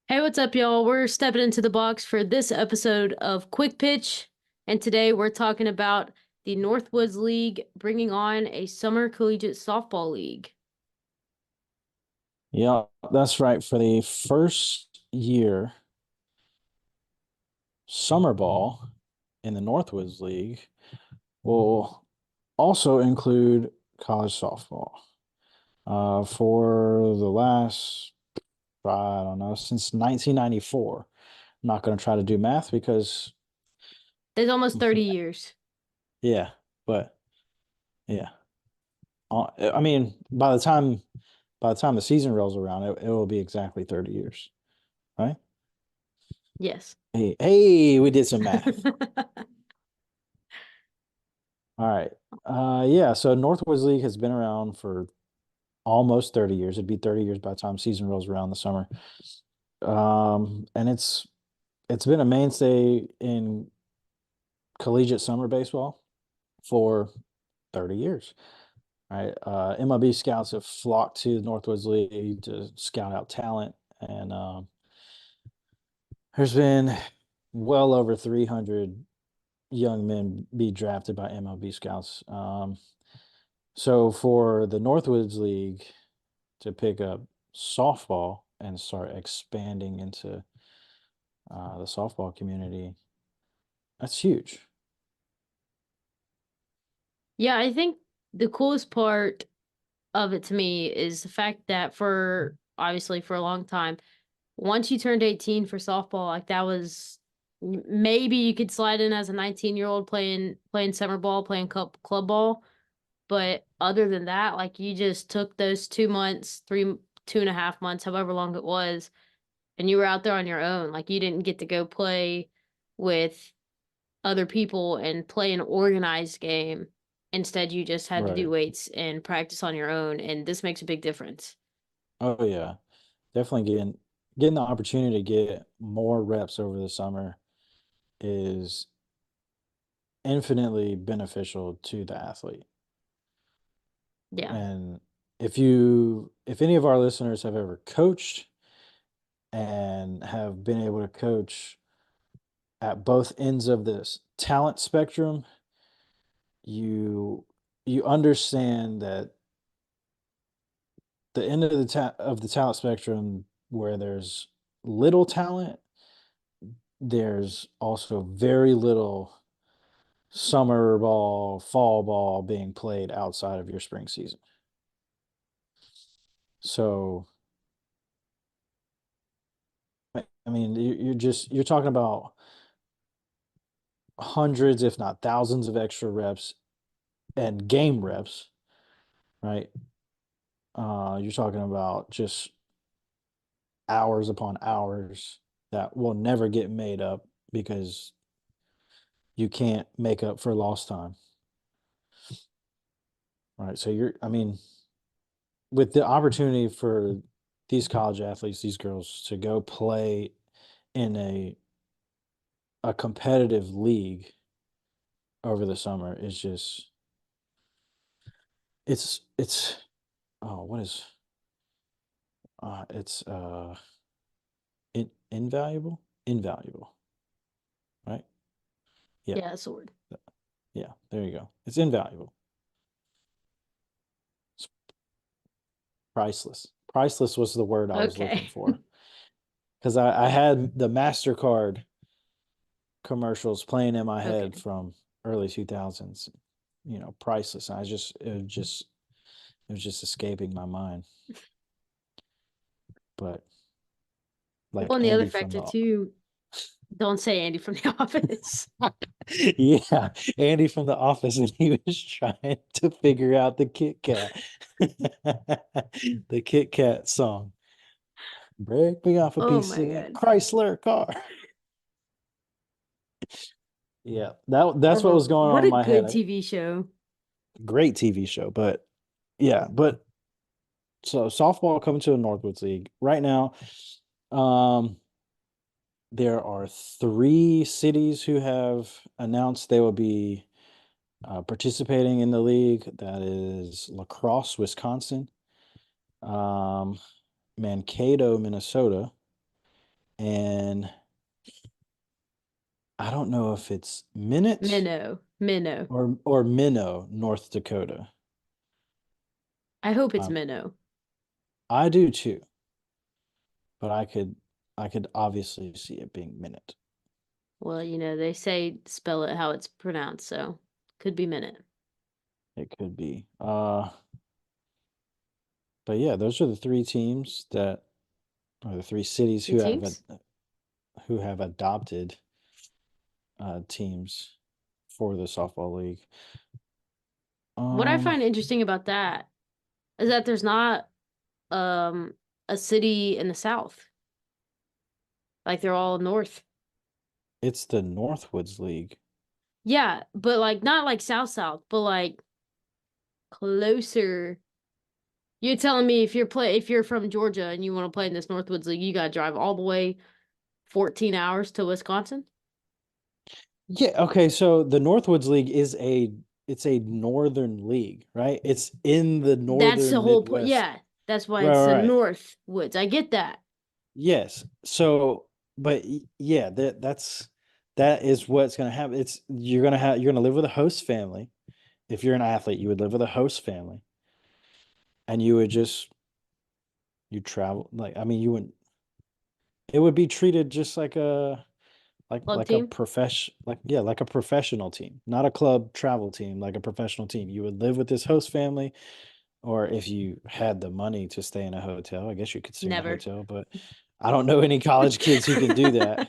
Hey, what's up, y'all? We're stepping into the box for this episode of Quick Pitch, and today we're talking about the Northwoods League bringing on a summer collegiate softball league. Yeah, that's right. For the first year, summer ball in the Northwoods League will also include college softball. For the last, I don't know, since 1994. I'm not going to try to do math because, There's almost 30 years. yeah, but yeah. I mean, by the time the season rolls around, it will be exactly 30 years, right? Yes. Hey, we did some math. All right. Yeah, so Northwoods League has been around for almost 30 years. It'd be 30 years by the time season rolls around the summer. And it's been a mainstay in collegiate summer baseball for 30 years. Right. MLB scouts have flocked to the Northwoods League to scout out talent. And there's been well over 300 young men be drafted by MLB scouts. So for the Northwoods League to pick up softball and start expanding into the softball community, that's huge. Yeah, I think the coolest part of it to me is the fact that for obviously for a long time, once you turned 18 for softball, like that was maybe you could slide in as a 19-year-old playing summer ball, playing club ball. But other than that, like you just took those 2 months, 2.5 months, however long it was, and you were out there on your own. Like you didn't get to go play with other people and play an organized game. Instead, you just had to do Right. weights and practice on your own. And this makes a big difference. Oh yeah. Definitely getting the opportunity to get more reps over the summer is infinitely beneficial to the athlete. Yeah. And if any of our listeners have ever coached and have been able to coach at both ends of this talent spectrum, you you understand that the end of the talent spectrum where there's little talent, there's also very little summer ball, fall ball being played outside of your spring season. So, I mean, you're talking about hundreds, if not thousands, of extra reps and game reps, right? You're talking about just hours upon hours that will never get made up because you can't make up for lost time. Right. So I mean, with the opportunity for these college athletes, these girls to go play in a competitive league over the summer is just it's oh what is it's invaluable, right? Yeah. Yeah, that's a word. Yeah, there you go. It's invaluable. It's priceless. Priceless was the word I was looking Okay. for because I had the MasterCard commercials playing in my head Okay. from early 2000s, priceless. It was just escaping my mind. But like Well, and the other Andy from factor the too, don't say Andy from the office. yeah, Andy from the office, and he was trying to figure out the Kit Kat, the Kit Kat song. Break me off a Oh piece my of that God. Chrysler car. Yeah, that's what was Oh, going on what in a my head. good TV show. Great TV show, but yeah, but so softball coming to the Northwoods League right now. Um, there are three cities who have announced they will be participating in the league. That is La Crosse, Wisconsin, um, Mankato, Minnesota, and I don't know if it's Minute Minnow. or Minnow, North Dakota. I hope it's Um, Minnow. I do too, but I could obviously see it being Minute. Well, they say spell it how it's pronounced, so could be minute. It could be. But yeah, those are the three teams that are the three cities The teams? who have adopted teams for the softball league. What I Um, find interesting about that is that there's not um a city in the south. Like they're all north. it's the Northwoods League. Yeah, but like not like south south, but like closer. You're telling me if you're from Georgia and you want to play in this Northwoods League, you gotta drive all the way 14 hours to Wisconsin? Yeah, okay, so the Northwoods League it's a northern league, right? It's in the That's the northern whole point. Midwest. Yeah, that's why Right, it's right, the right. Northwoods. I get that. Yes. So, but yeah, that is what's going to happen. It's you're going to live with a host family. If you're an athlete, you would live with a host family, and you travel like I mean you would it would be treated just like a Club a team? like a professional team, not a club travel team, like a professional team. You would live with this host family, or if you had the money to stay in a hotel, I guess you could stay in a Never. hotel, but I don't know any college kids who can do that.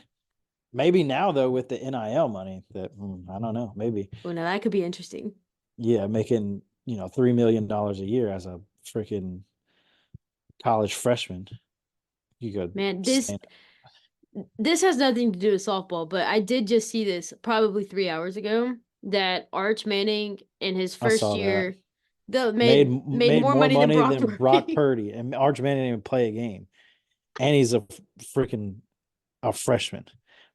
Maybe now though with the NIL money that I don't know, maybe Well, now that could be interesting. yeah, making, $3 million a year as a freaking college freshman. You could Man, stay. this has nothing to do with softball, but I did just see this probably 3 hours ago that Arch Manning in his I first saw that. year the Made made made more more money than money Brock than Brock Purdy Purdy, and Arch Manning didn't even play a game, and he's a freaking a freshman.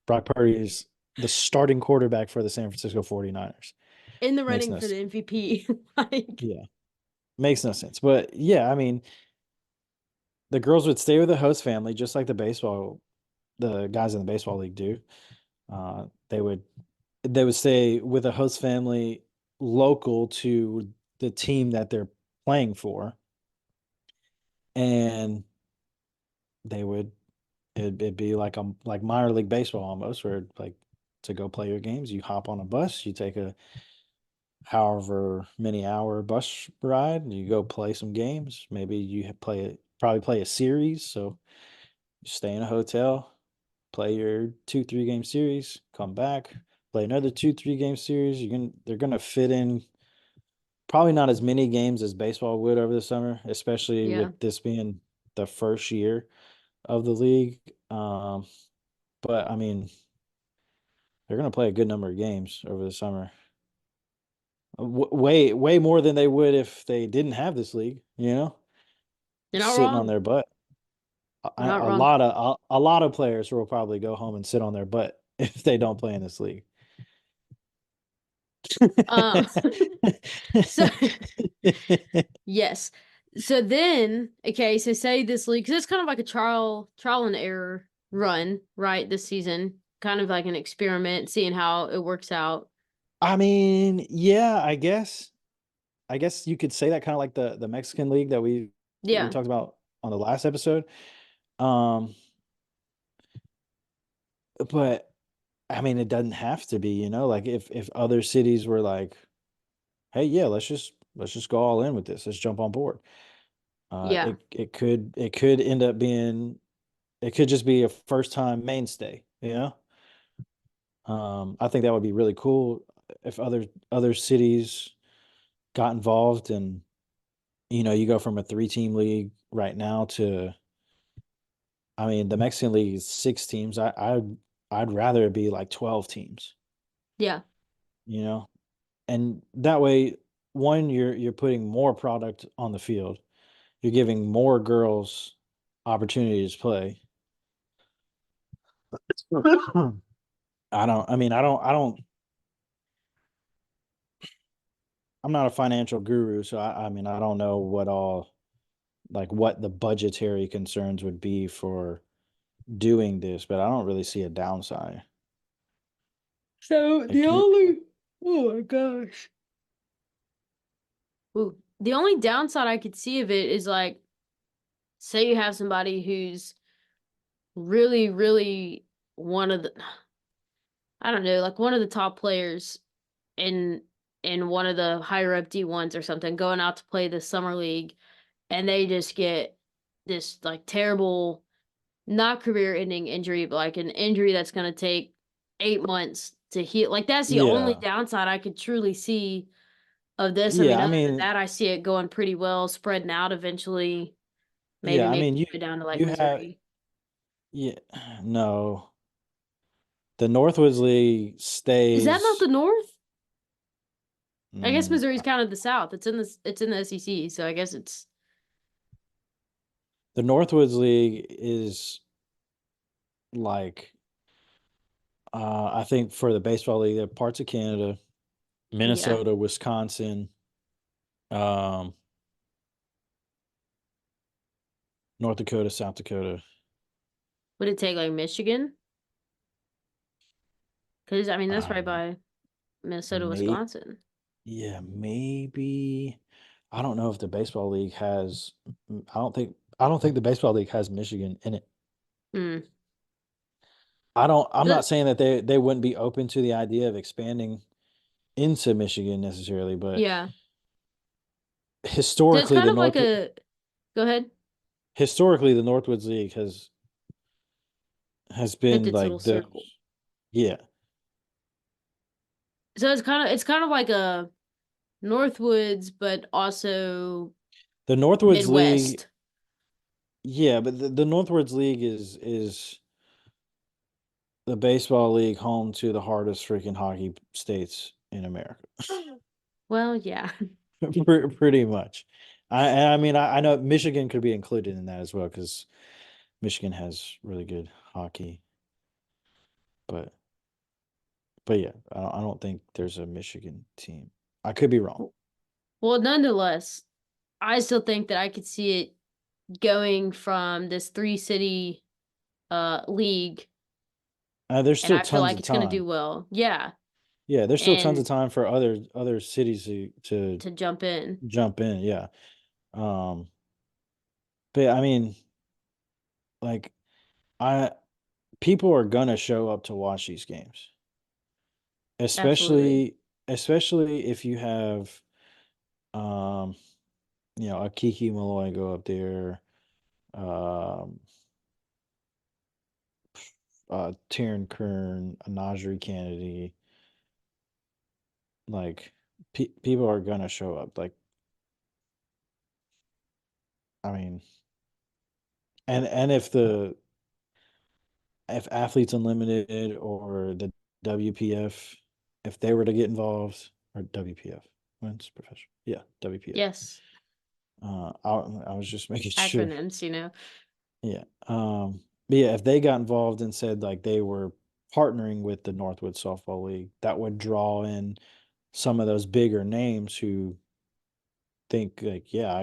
Brock Purdy is the starting quarterback for the San Francisco 49ers. in the Makes running no for the sense. MVP. Like, Yeah, makes no sense. But yeah, I mean, the girls would stay with the host family, just like the guys in the baseball league do. Uh, they would they would stay with a host family local to the team that they're playing for, and they would it'd be like minor league baseball almost, where like to go play your games, you hop on a bus, you take a however many hour bus ride, and you go play some games. Maybe probably play a series, so you stay in a hotel, play your 2-3 game series, come back, play another 2-3 game series. They're gonna fit in probably not as many games as baseball would over the summer, especially yeah. with this being the first year of the league. But I mean, they're gonna play a good number of games over the summer. Way more than they would if they didn't have this league. You're not Sitting on wrong. their butt. You're not A wrong. lot of a lot of players will probably go home and sit on their butt if they don't play in this league. Um so yes. So then, okay, so say this league, because it's kind of like a trial and error run, right? This season, kind of like an experiment, seeing how it works out. I mean, yeah, I guess you could say that kind of like the Mexican league that we Yeah, talked about on the last episode. Um, but I mean, it doesn't have to be, like if other cities were like, hey, yeah, let's just go all in with this. Let's jump on board. yeah, It could end up being it could just be a first time mainstay. I think that would be really cool if other cities got involved, and you go from a 3-team league right now to, I mean, the Mexican league is 6 teams. I'd rather it be like 12 teams, yeah, you know, and that way, one, you're putting more product on the field. You're giving more girls opportunities to play. I'm not a financial guru, so I mean, I don't know what the budgetary concerns would be for doing this, but I don't really see a downside. So Like the only oh my gosh. Ooh, the only downside I could see of it is like, say you have somebody who's really, really one of the, I don't know, like one of the top players in one of the higher up D1s or something going out to play the summer league, and they just get this like terrible, not career ending injury, but like an injury that's going to take 8 months to heal. Like that's the only yeah. downside I could truly see of this. I mean, Yeah, I other than mean, that, I see it going pretty well, spreading out eventually. Maybe yeah, I making mean, it down to like you have Missouri. yeah, no. The Northwoods League Is that not stays the North? I guess mm, Missouri's kind of the South. It's in the SEC, so I guess it's the Northwoods League is like I think for the baseball league, there are parts of Canada, yeah. Minnesota, Wisconsin, um, North Dakota, South Dakota. Would it take like Michigan? Because I mean that's right Um, by Minnesota, may Wisconsin. Yeah, maybe. I don't know if the baseball league has. I don't think the baseball league has Michigan in it. Hmm. I'm So, not saying that they wouldn't be open to the idea of expanding into Michigan necessarily, but yeah. So it's historically kind the of like North a. Go ahead. historically the Northwoods League has Hit been its little like the circle. yeah. So it's kind of like a Northwoods, but also The Northwoods League, Midwest. yeah, but the Northwoods League is the baseball league home to the hardest freaking hockey states in America. Well, yeah. Pretty much. I mean, I know Michigan could be included in that as well because Michigan has really good hockey, but yeah, I don't think there's a Michigan team. I could be wrong. Well, nonetheless, I still think that I could see it going from this three city league, There's and still I feel tons like of it's gonna time. do well. Yeah. Yeah, there's still tons of And time for other cities to to jump in. jump in. Yeah. Um, but I mean, like I people are gonna show up to watch these games, Absolutely. especially if you have um a Kiki Malloy go up there, um, Taryn Kern, a Najee Kennedy, like people are gonna show up. Like, I mean, and if Athletes Unlimited or the WPF, if they were to get involved, or WPF, when's professional? Yeah, WPF. Yes. I was just making sure. Acronyms, you know. Yeah. But yeah, if they got involved and said like they were partnering with the Northwood Softball League, that would draw in some of those bigger names who think like, yeah,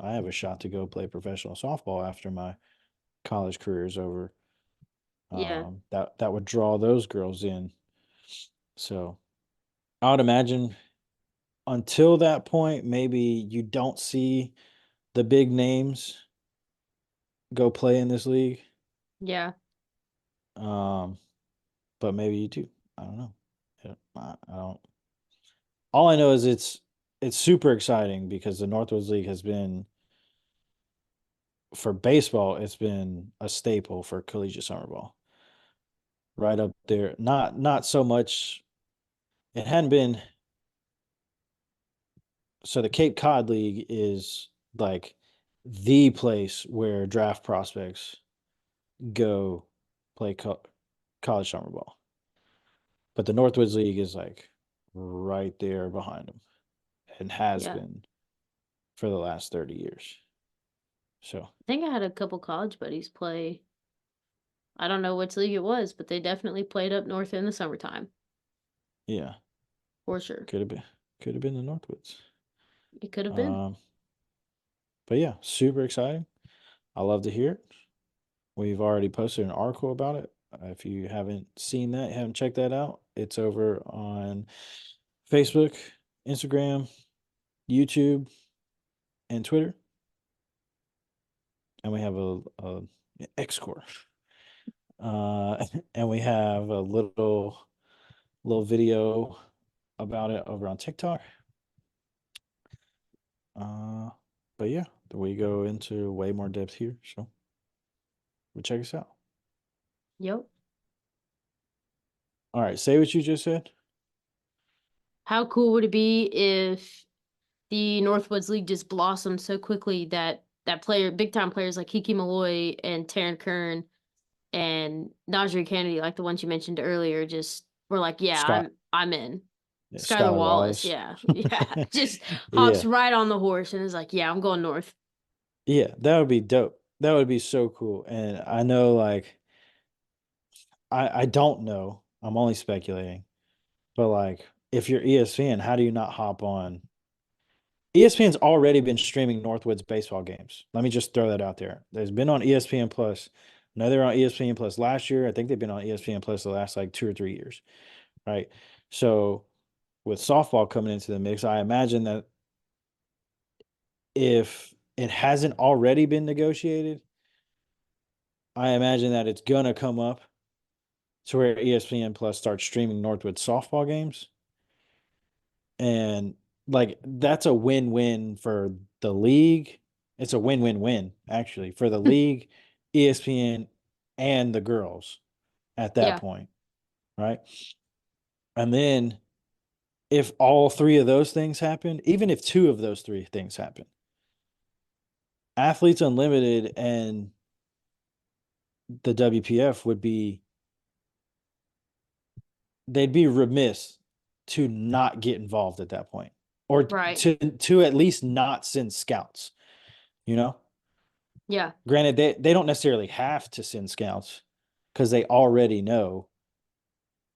I have a shot to go play professional softball after my college career is over. Yeah. That would draw those girls in. So I would imagine until that point, maybe you don't see the big names go play in this league. Yeah. Um, but maybe you do. I don't know. Yeah, I don't. All I know is it's super exciting because the Northwoods League has been for baseball. It's been a staple for collegiate summer ball, right up there. Not so much. It hadn't been. So the Cape Cod League is like the place where draft prospects go play college summer ball. But the Northwoods League is like right there behind them and has Yeah. been for the last 30 years. So, I think I had a couple college buddies play. I don't know which league it was, but they definitely played up north in the summertime. yeah, For sure. could have been the Northwoods. It could have been. Um, but yeah, super exciting. I love to hear it. We've already posted an article about it. If you haven't seen that, haven't checked that out, it's over on Facebook, Instagram, YouTube, and Twitter. And we have a X score. And we have a little video about it over on TikTok. But yeah, we go into way more depth here, so check us out. Yep. All right, say what you just said. How cool would it be if the Northwoods League just blossomed so quickly that big time players like Kiki Malloy and Taryn Kern and Najee Kennedy, like the ones you mentioned earlier, just were like, yeah, Scott, I'm in. yeah, Skylar Skylar Wallace, Wallace. yeah, yeah, just hops Yeah, right on the horse and is like, yeah, I'm going north. yeah, that would be dope. That would be so cool. And I know, like, I don't know. I'm only speculating, but like, if you're ESPN, how do you not hop on? ESPN's already been streaming Northwoods baseball games. Let me just throw that out there. There's been on ESPN Plus. I know they were on ESPN Plus last year. I think they've been on ESPN Plus the last like 2 or 3 years, right? So with softball coming into the mix, I imagine that if it hasn't already been negotiated, I imagine that it's gonna come up to where ESPN Plus starts streaming Northwood softball games. And like that's a win-win for the league. It's a win-win-win actually for the league, ESPN, and the girls at that Yeah, point, right? And then if all three of those things happen, even if two of those three things happen, Athletes Unlimited and the WPF would be they'd be remiss to not get involved at that point or right. to at least not send scouts, you know? Yeah, Granted, they don't necessarily have to send scouts because they already know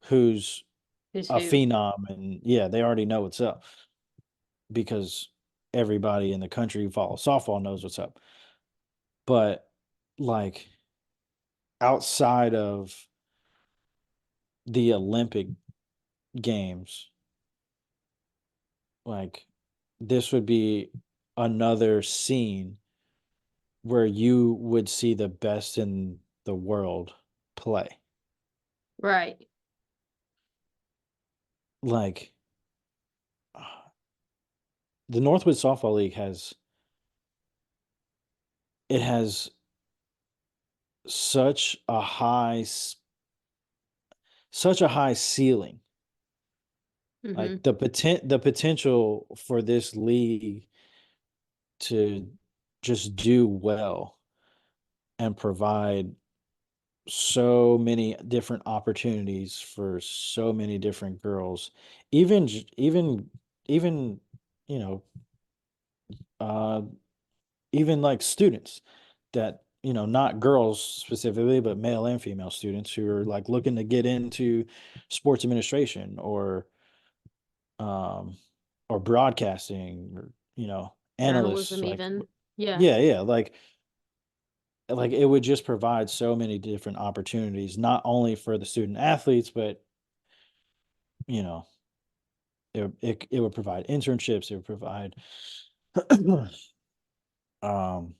who's who's a who? phenom, and yeah, they already know what's up because everybody in the country who follows softball knows what's up. But like outside of the Olympic games, like this would be another scene where you would see the best in the world play. Right. Like the Northwood Softball League has such a such a high ceiling. Mm-hmm. Like the potential for this league to just do well and provide so many different opportunities for so many different girls, even even you know uh even like students that not girls specifically but male and female students who are like looking to get into sports administration um or broadcasting or analysts, Journalism, like even. Yeah. yeah, like it would just provide so many different opportunities not only for the student athletes but you know it would provide internships, it would provide um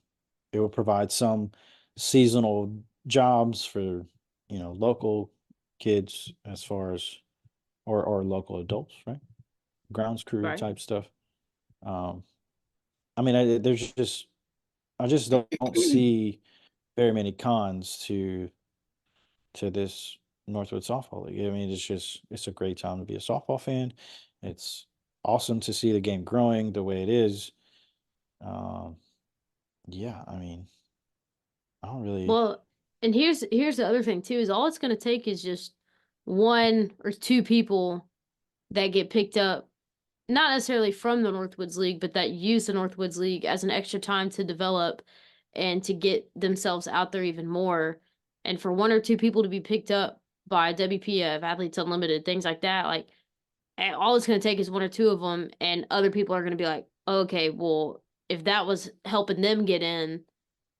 it would provide some seasonal jobs for local kids as far as or local adults, right? Grounds crew Right. type stuff. um I mean, I just don't see very many cons to this Northwood softball league. I mean, it's a great time to be a softball fan. It's awesome to see the game growing the way it is. um yeah, I mean, I don't really. Well, and here's the other thing too, is all it's gonna take is just one or two people that get picked up, not necessarily from the Northwoods League, but that use the Northwoods League as an extra time to develop and to get themselves out there even more. And for one or two people to be picked up by WPF, Athletes Unlimited, things like that, like all it's going to take is one or two of them, and other people are going to be like, okay, well, if that was helping them get in,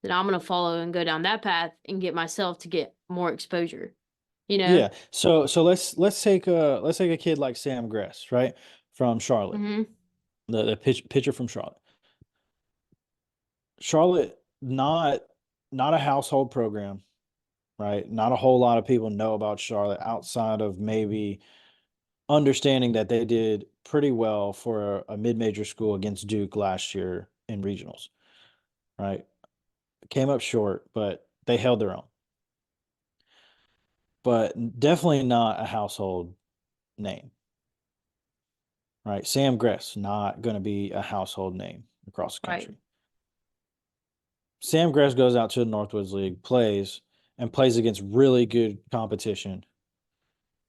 then I'm gonna follow and go down that path and get myself to get more exposure. You know? Yeah. So let's take a kid like Sam Gress, right? From Charlotte. Hmm. The pitcher from Charlotte. Charlotte, not a household program, right? Not a whole lot of people know about Charlotte outside of maybe understanding that they did pretty well for a mid-major school against Duke last year in regionals, right? Came up short, but they held their own. But definitely not a household name, right? Sam Gress, not going to be a household name across the Right. country. Sam Gress goes out to the Northwoods League, plays against really good competition,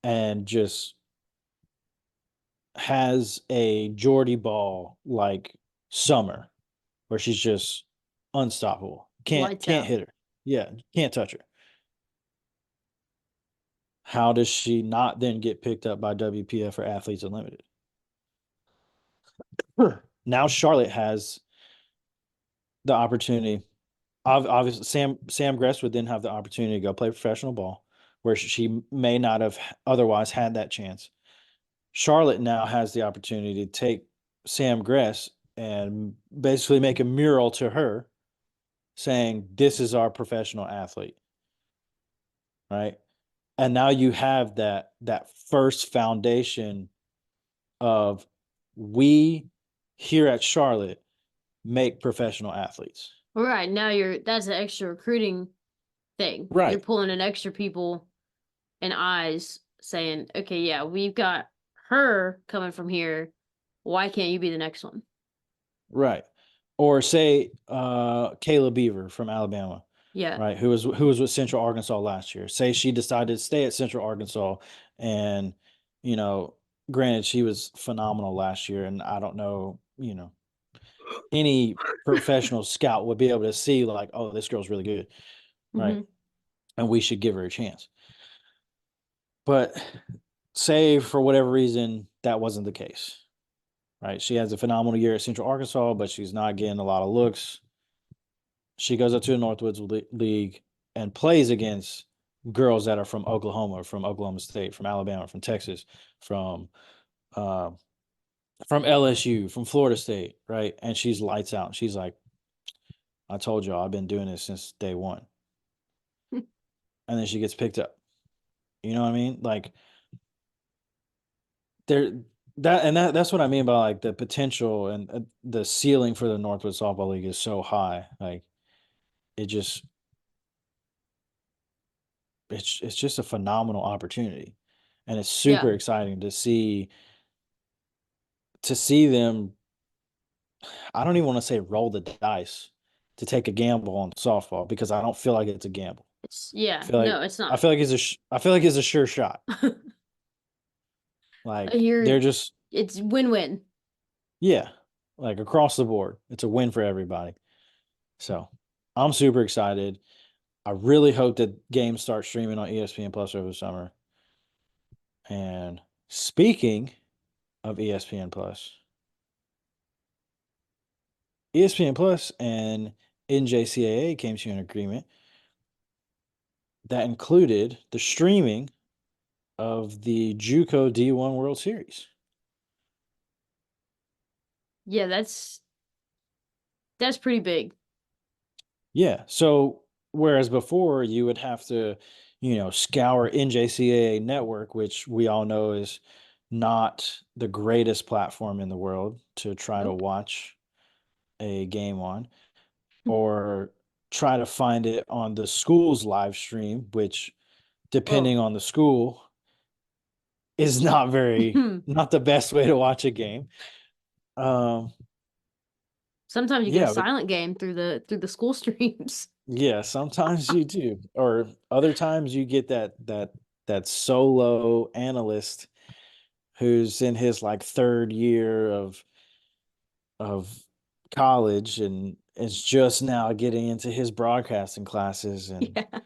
and just has a Geordie ball like summer where she's just unstoppable. Can't Lights can't out. hit her. Yeah, can't touch her. How does she not then get picked up by WPF or Athletes Unlimited? Now Charlotte has the opportunity. Obviously, Sam Gress would then have the opportunity to go play professional ball, where she may not have otherwise had that chance. Charlotte now has the opportunity to take Sam Gress and basically make a mural to her saying, "This is our professional athlete," right? And now you have that first foundation of we here at Charlotte make professional athletes. Right. Now that's an extra recruiting thing. You're Right. pulling in extra people and eyes saying, okay, yeah, we've got her coming from here. Why can't you be the next one? Right. Or say Kayla Beaver from Alabama, Yeah. right? Who was with Central Arkansas last year. Say she decided to stay at Central Arkansas and you know, granted she was phenomenal last year and I don't know, any professional scout would be able to see like, oh, this girl's really good, right? Hmm. And we should give her a chance. But say for whatever reason that wasn't the case, right? She has a phenomenal year at Central Arkansas, but she's not getting a lot of looks. She goes up to the Northwoods League and plays against girls that are from Oklahoma, from Oklahoma State, from Alabama, from Texas, from uh, from LSU, from Florida State, right? And she's lights out. She's like, I told y'all, I've been doing this since day one. And then she gets picked up. You know what I mean? Like there that's what I mean by like the potential and the ceiling for the Northwood Softball League is so high. Like it just it's just a phenomenal opportunity. And it's Yeah. super exciting to see them. I don't even want to say roll the dice to take a gamble on softball because I don't feel like it's a gamble. I Yeah. feel No, like it's I not. feel like I feel like it's a sure shot. Like You're they're just it's win-win. yeah, like across the board. It's a win for everybody. So I'm super excited. I really hope that games start streaming on ESPN Plus over the summer. And speaking of ESPN Plus, ESPN Plus and NJCAA came to an agreement that included the streaming of the JUCO D1 World Series. Yeah, that's pretty big. Yeah. So whereas before you would have to, scour NJCAA network, which we all know is not the greatest platform in the world to try to Nope. watch a game on, or try to find it on the school's live stream, which Oh. depending on the school is not the best way to watch a game. Um, Sometimes you get a yeah, but silent game through the school streams. yeah, sometimes you do, or other times you get that solo analyst who's in his like third year of college and is just now getting into his broadcasting classes, and Yeah.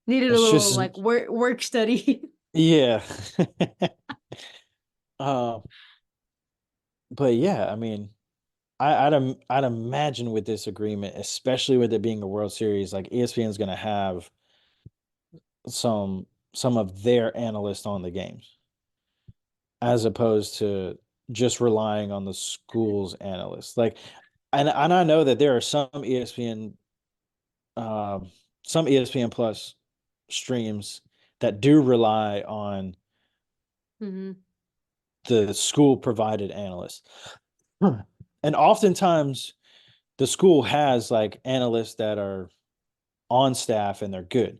Needed a it's little just like work study. yeah. uh, but yeah, I mean, I'd imagine with this agreement, especially with it being a World Series, like ESPN is going to have some some of their analysts on the games, as opposed to just relying on the school's analysts. Like, and I know that there are um, some ESPN Plus streams that do rely on Hmm. the school provided analysts. Hmm. And oftentimes the school has like analysts that are on staff and they're good.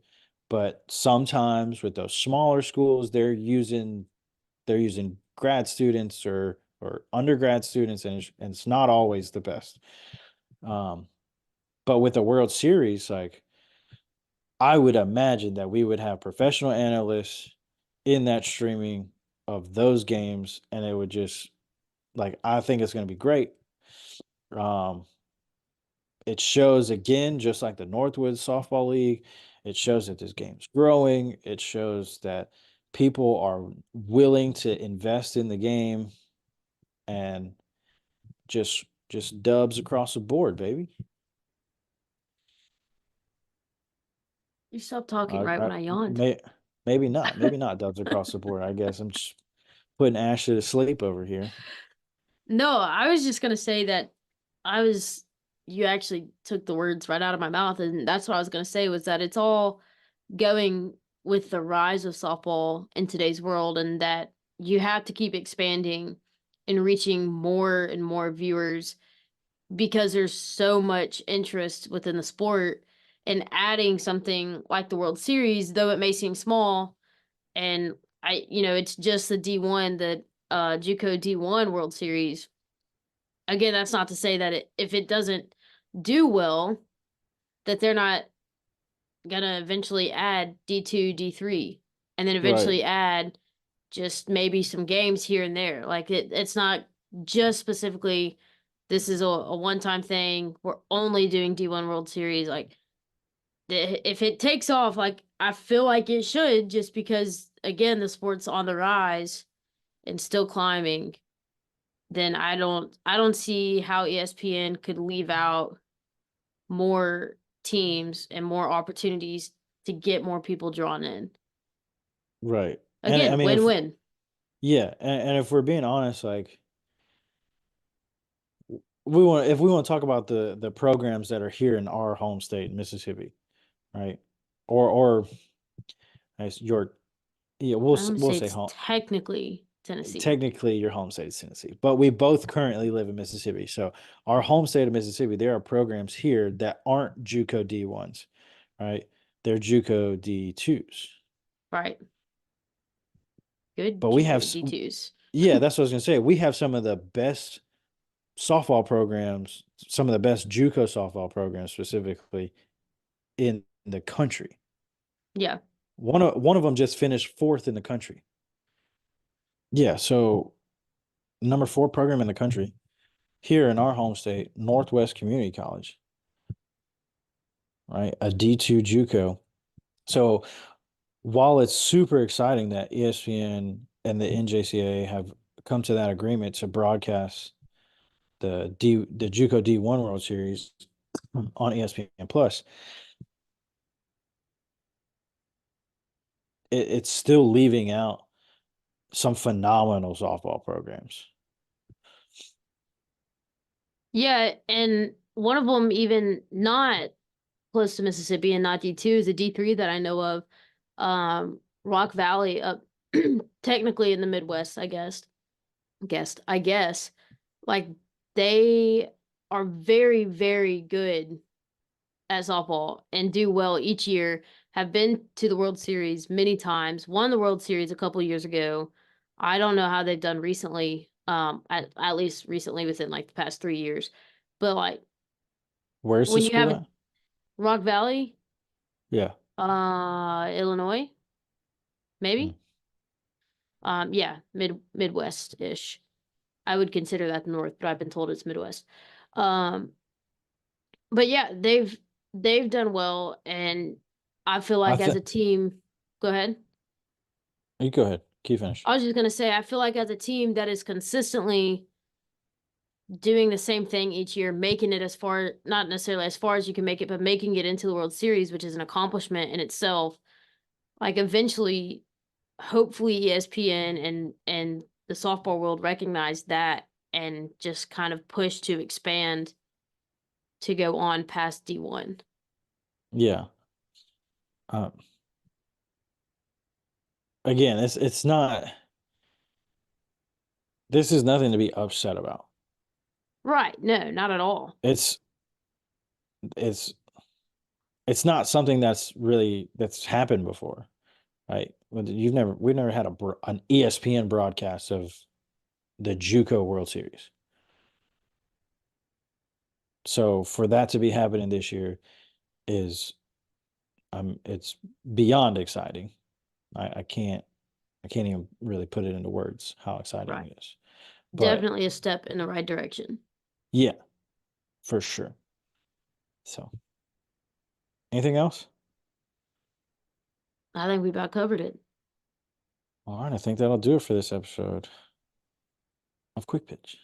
But sometimes with those smaller schools, they're using grad students or undergrad students, and it's not always the best. Um, but with the World Series, like I would imagine that we would have professional analysts in that streaming of those games, and it would just like I think it's going to be great. Um, it shows again, just like the Northwoods Softball League, it shows that this game's growing. It shows that people are willing to invest in the game, and just dubs across the board, baby. You stopped talking I, right when I I yawned. may maybe not dubs across the board. I guess I'm just putting Ashley to sleep over here. No, I was just gonna say that I was you actually took the words right out of my mouth, and that's what I was gonna say was that it's all going with the rise of softball in today's world, and that you have to keep expanding and reaching more and more viewers because there's so much interest within the sport, and adding something like the World Series, though it may seem small, and it's just the D1, the JUCO D1 World Series. Again, that's not to say that if it doesn't do well, that they're not gonna eventually add D2, D3, and then Right, eventually add just maybe some games here and there. Like it's not just specifically this is a one-time thing. We're only doing D1 World Series. Like if it takes off, like I feel like it should, just because again the sport's on the rise and still climbing, then I don't see how ESPN could leave out more teams and more opportunities to get more people drawn in. right. And I Again, mean, win-win. yeah, and if we're being honest, like if we want to talk about the programs that are here in our home state, Mississippi, right? Or as your yeah, I'm gonna we'll say say it's home. technically Tennessee. Technically, your home state is Tennessee, but we both currently live in Mississippi. So our home state of Mississippi, there are programs here that aren't JUCO D1s, right? They're JUCO D2s. Right. Good But we have JUCO D2s. yeah, that's what I was gonna say. We have some of the best softball programs, some of the best JUCO softball programs specifically in the country. Yeah. One of them just finished fourth in the country. Yeah, so number four program in the country here in our home state, Northwest Community College, right? A D2 JUCO. So while it's super exciting that ESPN and the NJCAA have come to that agreement to broadcast the JUCO D1 World Series on ESPN Plus, it's still leaving out some phenomenal softball programs. Yeah, and one of them even not close to Mississippi and not D2 is a D3 that I know of. Rock Valley up technically in the Midwest, I guess. I guess. Like they are very, very good at softball and do well each year. Have been to the World Series many times. Won the World Series a couple years ago. I don't know how they've done recently. At least recently within like the past 3 years. But like Where's the when you school have a at? Rock Valley, Yeah. Illinois, Mm. maybe. Yeah, Midwest ish. I would consider that the North, but I've been told it's Midwest. Um, but yeah, they've done well, and I feel I like as think a team, go ahead. you go ahead. Keep finish. I was just gonna say, I feel like as a team that is consistently doing the same thing each year, making it as far, not necessarily as far as you can make it, but making it into the World Series, which is an accomplishment in itself. Like eventually, hopefully ESPN and the softball world recognize that and just kind of push to expand to go on past D1. Yeah. Um, Again, it's not. This is nothing to be upset about. Right. No, not at all. It's it's it's not something that's happened before, right? We've never had an ESPN broadcast of the JUCO World Series. So for that to be happening this year is it's beyond exciting. I can't even really put it into words how exciting Right. it is. But Definitely a step in the right direction. yeah, for sure. So anything else? I think we about covered it. All right, I think that'll do it for this episode of Quick Pitch.